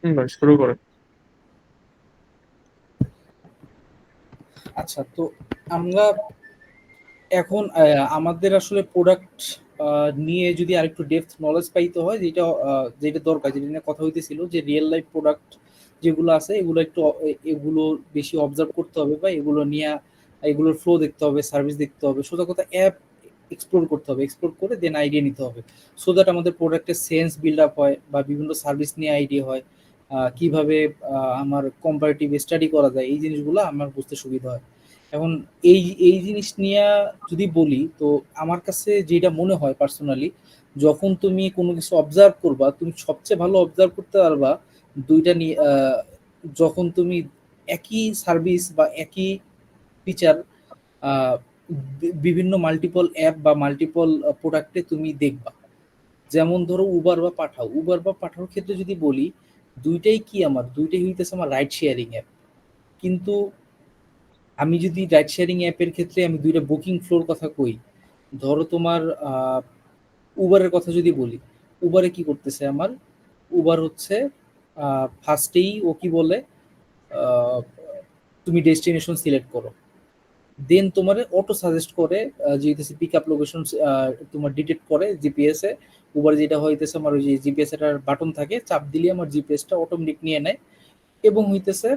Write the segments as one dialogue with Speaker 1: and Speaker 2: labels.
Speaker 1: ভাই শুরু করে।
Speaker 2: আচ্ছা, তো আমরা এখন আমাদের আসলে প্রোডাক্ট নিয়ে যদি আরেকটু ডেপথ নলেজ পাইতে হয়, যেটা দরকার, যেটা নিয়ে কথা হইতেছিল, যে রিয়েল লাইফ প্রোডাক্ট যেগুলো আছে এগুলো একটু এগুলো বেশি অবজার্ভ করতে হবে, বা এগুলো নিয়ে এগুলোর ফ্লো দেখতে হবে, সার্ভিস দেখতে হবে, সোজা কথা অ্যাপ এক্সপ্লোর করতে হবে, এক্সপ্লোর করে দেন আইডিয়া নিতে হবে, সো দ্যাট আমাদের প্রোডাক্টের সেন্স বিল্ড আপ হয় বা বিভিন্ন সার্ভিস নিয়ে আইডিয়া হয়। কিভাবে আমার কম্পারেটিভ স্টাডি করা যায়, এই জিনিসগুলো আমার বুঝতে সুবিধা হয়। এখন এই এই জিনিস নিয়ে যদি বলি, তো আমার কাছে যেটা মনে হয় পার্সোনালি, যখন তুমি কোনো কিছু অবজার্ভ করবা, তুমি সবচেয়ে ভালো অবজার্ভ করতে পারবা দুইটা নিয়ে, যখন তুমি একই সার্ভিস বা একই ফিচার বিভিন্ন মাল্টিপল অ্যাপ বা মাল্টিপল প্রোডাক্টে তুমি দেখবা। যেমন ধরো উবার বা পাঠাওর ক্ষেত্রে যদি বলি, দুইটাই হইতেছে আমার রাইড শেয়ারিং অ্যাপ। কিন্তু আমি যদি রাইড শেয়ারিং অ্যাপের ক্ষেত্রে আমি দুইটা বুকিং ফ্লোর কথা কই, ধরো তোমার উবারের কথা যদি বলি, উবারে কি করতেছে আমার, উবার হচ্ছে ফার্স্টেই ও কি বলে, আহ, তুমি ডেস্টিনেশন সিলেক্ট করো, দেন তোমার অটো সাজেস্ট করে, যেহেতু পিক আপ লোকেশন তোমার ডিটেক্ট করে জিপিএস এ। উবার যেটা হইতেছে আমার, ওই যে জিপিএস এর বাটন থাকে, চাপ দিলে আমার জিপিএসটা অটোমেটিক নিয়ে নেয়, এবং হইতেছে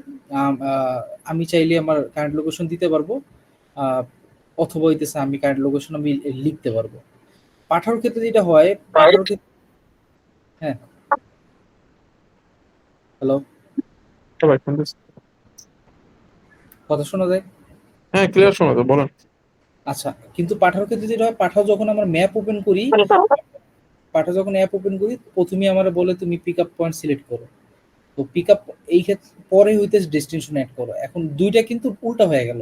Speaker 2: আমি চাইলে আমার কারেন্ট লোকেশন দিতে পারবো, আহ, অথবা হইতেছে আমি কারেন্ট লোকেশন আমি লিখতে পারবো। পাঠানোর ক্ষেত্রে যেটা হয়, পাঠানোর ক্ষেত্রে, হ্যাঁ, হ্যালো,
Speaker 1: হ্যাঁ ভাই শুনতেছি।
Speaker 2: কথা শোনা যায়?
Speaker 1: হ্যাঁ, ক্লিয়ার শোনা তো, বলেন।
Speaker 2: আচ্ছা, কিন্তু পাঠানোর ক্ষেত্রে যেটা হয়, পাঠাও যখন আমরা ম্যাপ ওপেন করি, পাঠাও যখন অ্যাপ ওপেন করি, প্রথমে আমার বলে তুমি পিক আপ পয়েন্ট সিলেক্ট করো। তো পিক আপ, এই ক্ষেত্রে পরে হইতেছে ডেস্টিনেশন অ্যাড করো। এখন দুইটা কিন্তু উল্টা হয়ে গেল।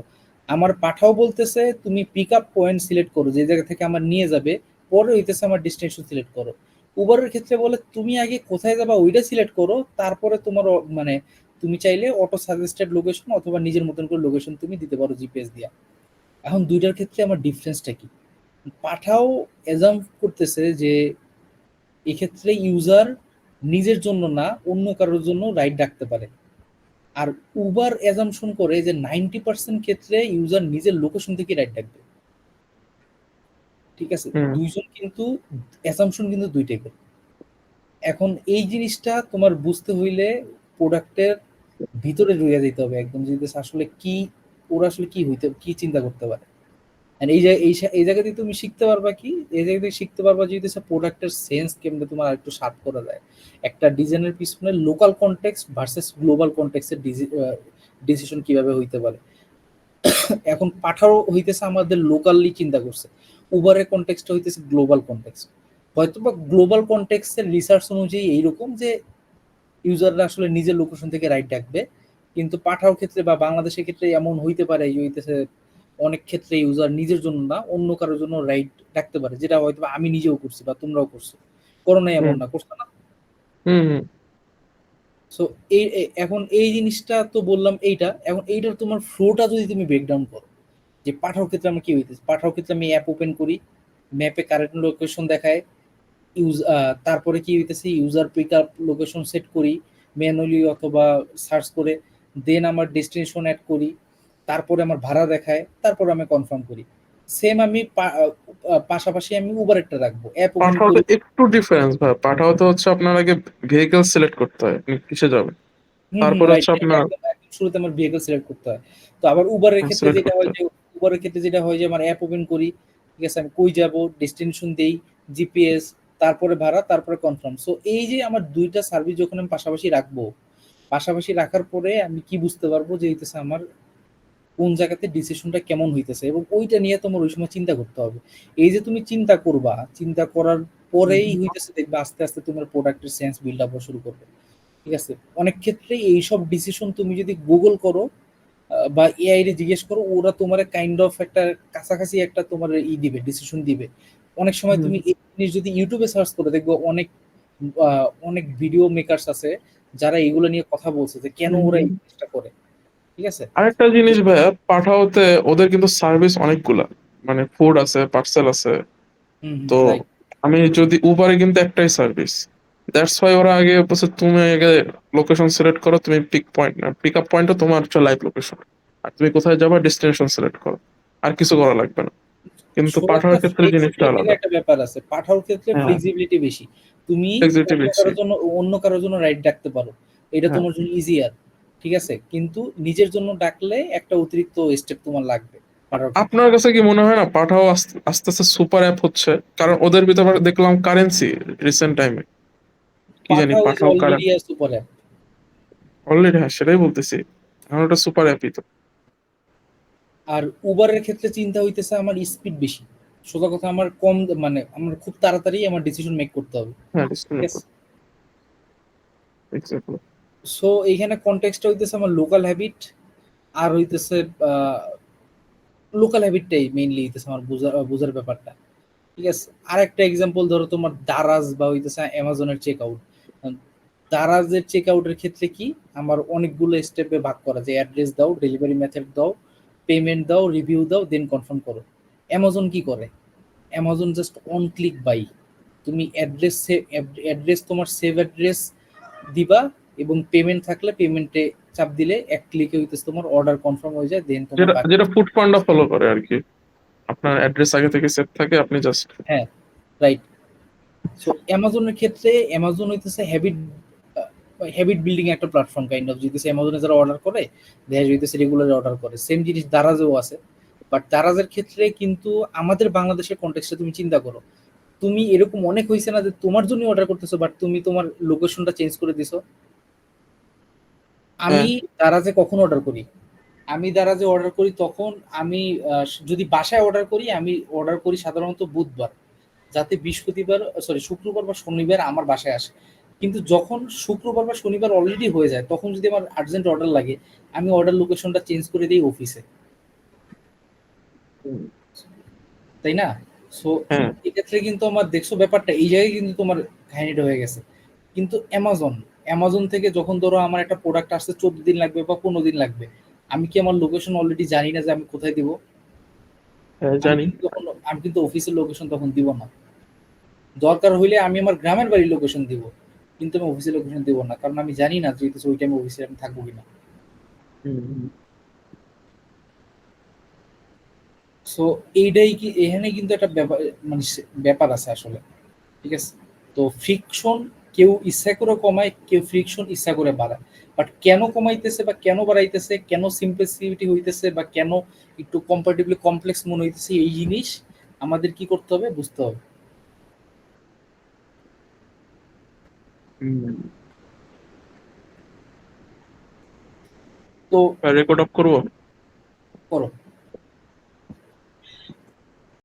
Speaker 2: আমার পাঠাও বলতেছে তুমি পিক আপ পয়েন্ট সিলেক্ট করো, যে জায়গা থেকে আমার নিয়ে যাবে, পরে হইতেছে আমার ডেস্টিনেশন সিলেক্ট করো। উবারের ক্ষেত্রে বলে তুমি আগে কোথায় যাবা ওইটা সিলেক্ট করো, তারপরে তোমার মানে তুমি চাইলে অটো সাজেস্টেড লোকেশন অথবা নিজের মতন করে লোকেশন তুমি দিতে পারো জিপিএস দিয়া। এখন দুইটার ক্ষেত্রে আমার ডিফারেন্সটা কি? পাঠাও এজাম করতেছে যে এক্ষেত্রে ইউজার নিজের জন্য না, অন্য কারোর জন্য রাইড ডাকতে পারে। আর উবার অ্যাজাম্পশন করে যে 90% ক্ষেত্রে ইউজার নিজের লোকেশন থেকে রাইট ডাকবে। ঠিক আছে,
Speaker 1: হুম।
Speaker 2: দুইজন কিন্তু অ্যাজাম্পশন কিন্তু দুইটাই করে। এখন এই জিনিসটা তোমার বুঝতে হইলে প্রোডাক্টের ভিতরে রয়ে যেতে হবে একদম, যে আসলে কি, ওরা আসলে কি চিন্তা করতে পারে। And এই জায়গাতে তুমি শিখতে পারবা কি, এই জায়গাতে শিখতে পারবা যে প্রোডাক্টের সেন্স কেমনে তোমার আরেকটু শার্প করা যায়, একটা ডিজাইনের পিছনে লোকাল কনটেক্সট ভার্সেস গ্লোবাল কনটেক্সটের ডিসিশন কিভাবে হইতে পারে। এখন পাঠাও হইতেছে আমাদের লোকালি চিন্তা করছে, উবারের কনটেক্সট হইতেছে গ্লোবাল কনটেক্সট। হয়তো বা গ্লোবাল কনটেক্সটের রিসার্চ অনুযায়ী এইরকম যে ইউজাররা আসলে নিজের লোকেশন থেকে রাইট ডাকবে, কিন্তু পাঠাও ক্ষেত্রে বা বাংলাদেশের ক্ষেত্রে এমন হইতে পারে যে হইতেছে অনেক ক্ষেত্রে ইউজার নিজের জন্য না, অন্য কারোর জন্য রাইট ডাকতে পারে, যেটা হয়তো বা আমি নিজেও করছি বা তোমরাও করছো, করো না এমন
Speaker 1: হুম।
Speaker 2: না, করছো না?
Speaker 1: হুম। হুম।
Speaker 2: সো এখন এই জিনিসটা তো বললাম এইটা, এখন এইটার তোমার ফ্লোটা যদি তুমি ব্রেকডাউন করো, যে পাঠাও ক্ষেত্রে আমার কি হইতেছে, পাঠাও ক্ষেত্রে আমি অ্যাপ ওপেন করি, ম্যাপে কারেন্ট লোকেশন দেখায়, তারপরে কি হইতেছে user pick up location set করি ম্যানুয়ালি অথবা সার্চ করে, দেন আমার ডেস্টিনেশন অ্যাড করি, তারপরে আমার ভাড়া দেখায়, তারপরে আমি কনফার্ম করি। সেম আমি পাশাপাশি আমি উবার একটা রাখবো, অ্যাপ ওপেন
Speaker 1: পাঠাওতে
Speaker 2: করি।
Speaker 1: একটু ডিফারেন্স ভাই, পাঠাওতে হচ্ছে আপনার আগে ভেহিকল সিলেক্ট করতে হয় আপনি কিসে যাবেন,
Speaker 2: হুম, হুম,
Speaker 1: তারপর
Speaker 2: রাইট,
Speaker 1: হচ্ছে আপনার
Speaker 2: একদম একদম শুরুতে আমার ভেহিকল সিলেক্ট করতে হয়। তো আবার উবারের ক্ষেত্রে
Speaker 1: সিলেক্ট
Speaker 2: যেটা
Speaker 1: করতে
Speaker 2: হয়
Speaker 1: হয়।
Speaker 2: যে, আমার অ্যাপ ওপেন করি, ঠিক আছে, আমি কই যাব, ডেস্টিনেশন দেই, জিপিএস, তারপরে ভাড়া, তারপরে কনফার্ম। সো এই যে আমার দুইটা সার্ভিস যখন আমি পাশাপাশি রাখবো, পাশাপাশি রাখার পরে আমি কি বুঝতে পারবো যে হইতেছে আমার কোন জায়গাতে ডিসিশনটা কেমন হইতেছে, এবং ওইটা নিয়ে তোমার ওই সময় চিন্তা করতে হবে। এই যে তুমি চিন্তা করবা, চিন্তা করার পরেই হইতেছে দেখবে আস্তে আস্তে তোমার প্রোডাক্টের সেন্স বিল্ড আপ শুরু করবে। ঠিক আছে, অনেক ক্ষেত্রেই এইসব ডিসিশন তুমি যদি গুগল করো বা এআই রে জিজ্ঞেস করো, ওরা তোমার কাইন্ড অফ একটা কাছাকাছি একটা তোমার দিবে, ডিসিশন দিবে। অনেক সময়
Speaker 1: হুম।
Speaker 2: তুমি এই জিনিস যদি ইউটিউবে সার্চ করে দেখবো, অনেক ভিডিও মেকারস আছে যারা এগুলো নিয়ে কথা বলছে যে কেন ওরা এই জিনিসটা করে। ঠিক আছে।
Speaker 1: আরেকটা জিনিস ভাইয়া, পাঠাওতে ওদের কিন্তু সার্ভিস অনেকগুলা, মানে ফুড আছে, পার্সেল আছে।
Speaker 2: হুম, হুম,
Speaker 1: তো
Speaker 2: রাইট।
Speaker 1: আমি যদি উবারে কিন্তু একটাই সার্ভিস, দ্যাটস ওয়াই ওরা আগে বলছে তুমি আগে লোকেশন সিলেক্ট করো, তুমি পিক আপ পয়েন্টও তোমার হচ্ছে লাইভ লোকেশন, আর তুমি কোথায় যাবা ডেস্টিনেশন সিলেক্ট করো, আর কিছু করা লাগবে না। কিন্তু
Speaker 2: শোনো, একটা
Speaker 1: পাঠাওয়ার ক্ষেত্রে জিনিসটা
Speaker 2: ফ্লেক্সিবিলিটির
Speaker 1: আলাদা।
Speaker 2: একটা ব্যাপার আছে, পাঠাওর ক্ষেত্রে
Speaker 1: হ্যাঁ,
Speaker 2: ফ্লেক্সিবিলিটি বেশি। তুমি
Speaker 1: ফ্লেক্সিবিলিটি বেশি।
Speaker 2: অন্য কারোর জন্য রাইট ডাকতে পারো, এটা
Speaker 1: হ্যাঁ,
Speaker 2: তোমার জন্য ইজিয়ার, ঠিক আছে, কিন্তু নিজের জন্য ডাকলে একটা অতিরিক্ত স্টেপ তোমার লাগবে পাঠাওর ক্ষেত্রে।
Speaker 1: আপনার কাছে কি মনে হয় না পাঠাও আস্তে আস্তে আস্তে সুপার অ্যাপ হচ্ছে? কারণ ওদের ভিতরে আবার দেখলাম কারেন্সি রিসেন্ট টাইমে, কি জানি
Speaker 2: Pathao is
Speaker 1: Pathao current
Speaker 2: already a super app.
Speaker 1: Already, হ্যাঁ সেটাই বলতেছি, এখন ওটা সুপার অ্যাপই তো।
Speaker 2: আর উবারের ক্ষেত্রে চিন্তা হইতেছে আমার স্পিড বেশি, সোজা কথা আমার কম, মানে আমার খুব তাড়াতাড়ি আমার ডিসিশন মেক করতে হবে,
Speaker 1: হ্যাঁ,
Speaker 2: ঠিক
Speaker 1: ডিসক্রিমিনেট
Speaker 2: আছে।
Speaker 1: এক্স্যাক্টলি।
Speaker 2: সো এইখানে কনটেক্সটটা হইতেছে আমার লোকাল হ্যাবিট, আর হইতেছে লোকাল হ্যাবিটটাই মেইনলি হইতেছে আমার বোঝার ব্যাপারটা, ঠিক আছে। আরেকটা এক্সাম্পল ধরো তোমার দারাজ বা হইতেছে অ্যামাজনের চেক আউট। দারাজের চেক আউটের ক্ষেত্রে কি আমার অনেকগুলো স্টেপে ভাগ করা, যে অ্যাড্রেস দাও, ডেলিভারি মেথড দাও, পেমেন্ট দাও, রিভিউ দাও, দেন কনফার্ম করো। অ্যামাজন কি করে? Amazon just on click buy, তুমি অ্যাড্রেস তোমার সেভ অ্যাড্রেস দিবা, এবং পেমেন্ট থাকলে পেমেন্টে চাপ দিলে এক ক্লিকে হইতেছে তোমার অর্ডার কনফার্ম হয়ে যায়, দেন তোমার
Speaker 1: যেটা
Speaker 2: বাকি।
Speaker 1: যেটা ফুড পান্ডা ফলো করে আর কি, আপনার অ্যাড্রেস আগে থেকে সেট থাকে, আপনি জাস্ট।
Speaker 2: হ্যাঁ, রাইট। সো অ্যামাজনের ক্ষেত্রে অ্যামাজন হইতেছে হ্যাবিট বিল্ডিং একটা প্ল্যাটফর্ম কাইন্ড অফ, যেতেছে অ্যামাজনে যারা অর্ডার করে দেখা যাইতেছে রেগুলার অর্ডার করে, সেম জিনিস দারাজেও আছে। বাট দারাজের ক্ষেত্রে কিন্তু আমাদের বাংলাদেশের কনটেক্সটে তুমি চিন্তা করো, তুমি এরকম অনেক হয়েছে না যে তোমার জন্য অর্ডার করতেছো বাট তুমি তোমার লোকেশনটা চেঞ্জ করে দিছো।
Speaker 1: হ্যাঁ,
Speaker 2: আমি দারাজে কখন অর্ডার করি, আমি দারাজে অর্ডার করি তখন আমি যদি বাসায় অর্ডার করি, আমি অর্ডার করি সাধারণত বুধবার, যাতে বৃহস্পতিবার, সরি শুক্রবার বা শনিবার আমার বাসায় আসে। কিন্তু যখন শুক্রবার বা শনিবার অলরেডি হয়ে যায়, তখন যদি আমার আর্জেন্ট অর্ডার লাগে, আমি অর্ডার লোকেশনটা চেঞ্জ করে দিই অফিসে, তাই না? সো
Speaker 1: হ্যাঁ।
Speaker 2: এক্ষেত্রে কিন্তু আমার দেখছো ব্যাপারটা এই জায়গায় কিন্তু তোমার কাহিনীটা হয়ে গেছে। কিন্তু অ্যামাজন, অ্যামাজন থেকে যখন ধরো আমার একটা প্রোডাক্ট আসতে 14 দিন লাগবে বা 15 দিন লাগবে, আমি কি আমার লোকেশন অলরেডি জানি না যে আমি কোথায় দিব?
Speaker 1: হ্যাঁ,
Speaker 2: আমি
Speaker 1: জানি।
Speaker 2: কিন্তু তখন, আমি কিন্তু অফিসের লোকেশন তখন দিব না। দরকার হইলে আমি আমার গ্রামের বাড়ির লোকেশন দিব, কিন্তু আমি অফিসের লোকেশন দিব না, কারণ আমি জানি না যে ওই টাইমে অফিসে আমি থাকবো কিনা।
Speaker 1: হুম, হুম।
Speaker 2: সো এইটাই কি, এখানে কিন্তু একটা ব্যাপার, মানে ব্যাপার আছে আসলে, ঠিক আছে। তো ফ্রিকশন কেউ ইচ্ছা করে কমায়, কেউ ফ্রিকশন ইচ্ছা করে বাড়ায়। বাট কেন কমাইতেছে বা কেন বাড়াইতেছে, কেন সিম্পলিসিটি হইতেছে বা কেন একটু কম্পারেটিভলি কমপ্লেক্স মনে হইতেছে, এই জিনিস আমাদের কি করতে হবে, বুঝতে হবে।
Speaker 1: হুম।
Speaker 2: তো
Speaker 1: রেকর্ড অফ করবো।
Speaker 2: করো।